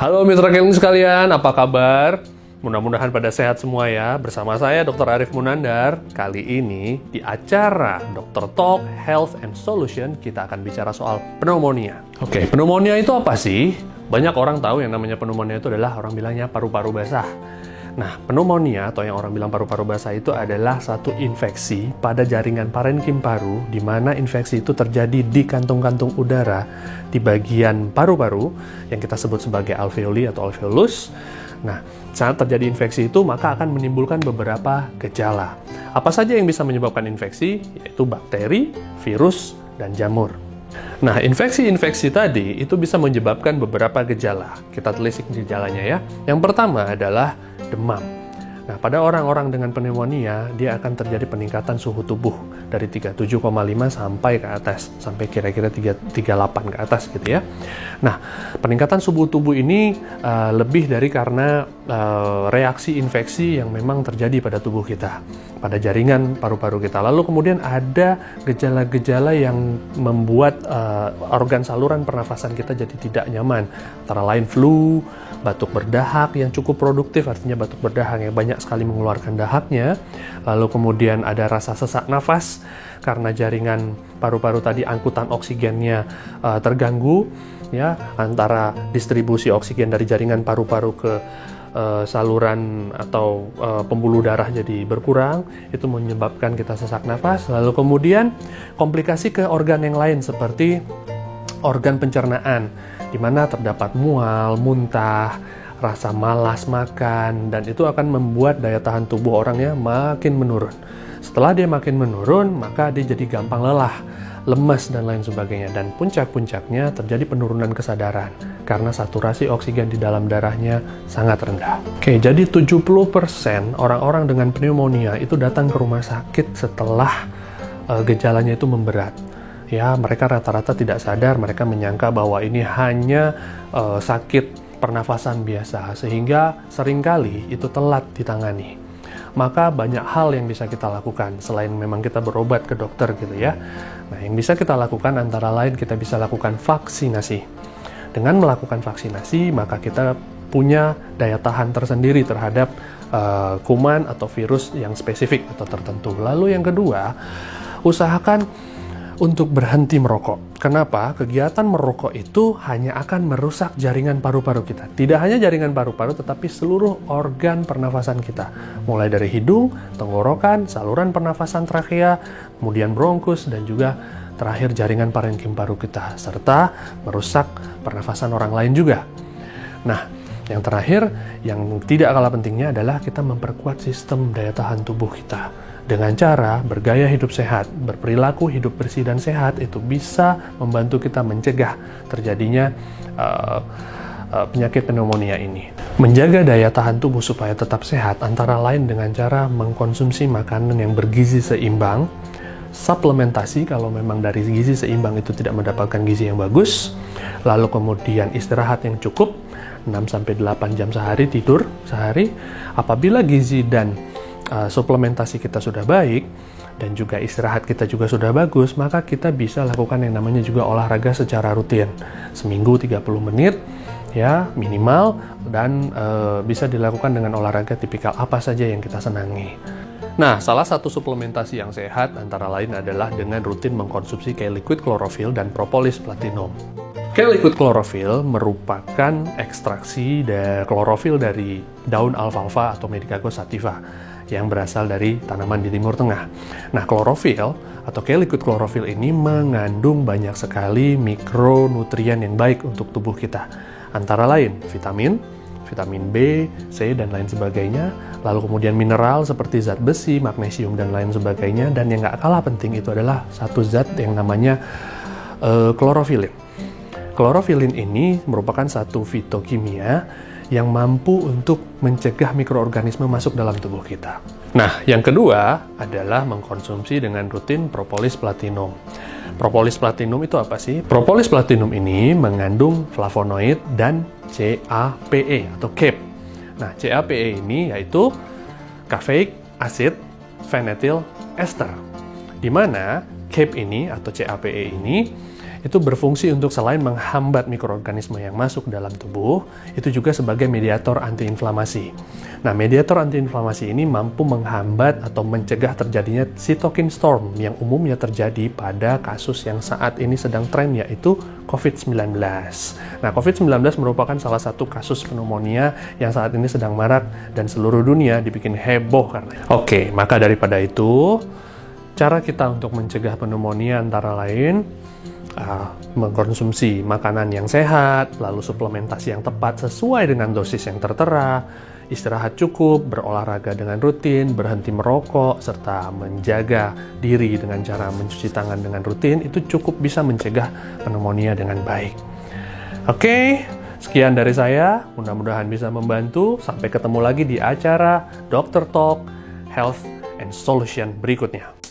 Halo mitra keling sekalian, apa kabar? Mudah-mudahan pada sehat semua ya. Bersama saya Dr. Arif Munandar. Kali ini di acara Dr. Talk Health and Solution kita akan bicara soal pneumonia. Oke, pneumonia itu apa sih? Banyak orang tahu yang namanya pneumonia itu adalah orang bilangnya paru-paru basah. Nah, pneumonia atau yang orang bilang paru-paru basah itu adalah satu infeksi pada jaringan parenkim paru, di mana infeksi itu terjadi di kantung-kantung udara di bagian paru-paru yang kita sebut sebagai alveoli atau alveolus. Nah, saat terjadi infeksi itu maka akan menimbulkan beberapa gejala. Apa saja yang bisa menyebabkan infeksi? Yaitu bakteri, virus, dan jamur. Nah, infeksi-infeksi tadi itu bisa menyebabkan beberapa gejala. Kita telisik gejalanya ya. Yang pertama adalah demam. Nah, pada orang-orang dengan pneumonia, dia akan terjadi peningkatan suhu tubuh dari 37,5 sampai ke atas, sampai kira-kira 38 ke atas gitu ya. Nah, peningkatan suhu tubuh ini lebih dari karena reaksi infeksi yang memang terjadi pada tubuh kita, pada jaringan paru-paru kita. Lalu kemudian ada gejala-gejala yang membuat organ saluran pernafasan kita jadi tidak nyaman, antara lain flu, batuk berdahak yang cukup produktif, artinya batuk berdahak yang banyak sekali mengeluarkan dahaknya. Lalu kemudian ada rasa sesak nafas karena jaringan paru-paru tadi angkutan oksigennya terganggu, ya, antara distribusi oksigen dari jaringan paru-paru ke saluran atau pembuluh darah jadi berkurang, itu menyebabkan kita sesak nafas. Lalu kemudian komplikasi ke organ yang lain seperti organ pencernaan, di mana terdapat mual, muntah, rasa malas makan, dan itu akan membuat daya tahan tubuh orangnya makin menurun. Setelah dia makin menurun, maka dia jadi gampang lelah, lemas, dan lain sebagainya. Dan puncak-puncaknya terjadi penurunan kesadaran, karena saturasi oksigen di dalam darahnya sangat rendah. Oke, jadi 70% orang-orang dengan pneumonia itu datang ke rumah sakit setelah gejalanya itu memberat. Ya, mereka rata-rata tidak sadar, mereka menyangka bahwa ini hanya sakit pernafasan biasa, sehingga seringkali itu telat ditangani. Maka banyak hal yang bisa kita lakukan, selain memang kita berobat ke dokter gitu ya. Nah, yang bisa kita lakukan antara lain kita bisa lakukan vaksinasi. Dengan melakukan vaksinasi, maka kita punya daya tahan tersendiri terhadap kuman atau virus yang spesifik atau tertentu. Lalu yang kedua, usahakan untuk berhenti merokok. Kenapa? Kegiatan merokok itu hanya akan merusak jaringan paru-paru kita. Tidak hanya jaringan paru-paru, tetapi seluruh organ pernafasan kita. Mulai dari hidung, tenggorokan, saluran pernafasan trakea, kemudian bronkus, dan juga terakhir jaringan parenkim paru kita. Serta merusak pernafasan orang lain juga. Nah, yang terakhir, yang tidak kalah pentingnya adalah kita memperkuat sistem daya tahan tubuh kita. Dengan cara bergaya hidup sehat, berperilaku hidup bersih dan sehat, itu bisa membantu kita mencegah terjadinya penyakit pneumonia ini. Menjaga daya tahan tubuh supaya tetap sehat antara lain dengan cara mengkonsumsi makanan yang bergizi seimbang, suplementasi kalau memang dari gizi seimbang itu tidak mendapatkan gizi yang bagus, lalu kemudian istirahat yang cukup, 6-8 jam sehari, tidur sehari. Apabila gizi dan suplementasi kita sudah baik dan juga istirahat kita juga sudah bagus, maka kita bisa lakukan yang namanya juga olahraga secara rutin, seminggu 30 menit ya minimal, dan bisa dilakukan dengan olahraga tipikal apa saja yang kita senangi. Nah, salah satu suplementasi yang sehat antara lain adalah dengan rutin mengkonsumsi K-liquid chlorophyll dan propolis platinum. K-liquid chlorophyll merupakan ekstraksi dari klorofil dari daun alfalfa atau Medicago sativa yang berasal dari tanaman di Timur Tengah. Nah, klorofil atau K-liquid chlorophyll ini mengandung banyak sekali mikronutrien yang baik untuk tubuh kita. Antara lain vitamin B, C, dan lain sebagainya. Lalu kemudian mineral seperti zat besi, magnesium, dan lain sebagainya. Dan yang gak kalah penting itu adalah satu zat yang namanya klorofilin. Klorofilin ini merupakan satu fitokimia yang mampu untuk mencegah mikroorganisme masuk dalam tubuh kita. Nah, yang kedua adalah mengkonsumsi dengan rutin propolis platinum. Propolis platinum itu apa sih? Propolis platinum ini mengandung flavonoid dan CaPe atau CaPe. Nah, CaPe ini yaitu caffeic acid phenyl ester, di mana CaPe ini atau CaPe ini itu berfungsi untuk selain menghambat mikroorganisme yang masuk dalam tubuh, itu juga sebagai mediator antiinflamasi. Nah, mediator antiinflamasi ini mampu menghambat atau mencegah terjadinya cytokine storm yang umumnya terjadi pada kasus yang saat ini sedang tren, yaitu COVID-19. Nah, COVID-19 merupakan salah satu kasus pneumonia yang saat ini sedang marak dan seluruh dunia dibikin heboh karena. Oke, maka daripada itu, cara kita untuk mencegah pneumonia antara lain mengkonsumsi makanan yang sehat, lalu suplementasi yang tepat sesuai dengan dosis yang tertera, istirahat cukup, berolahraga dengan rutin, berhenti merokok, serta menjaga diri dengan cara mencuci tangan dengan rutin, itu cukup bisa mencegah pneumonia dengan baik. Oke, sekian dari saya, mudah-mudahan bisa membantu. Sampai ketemu lagi di acara Dr. Talk Health and Solution berikutnya.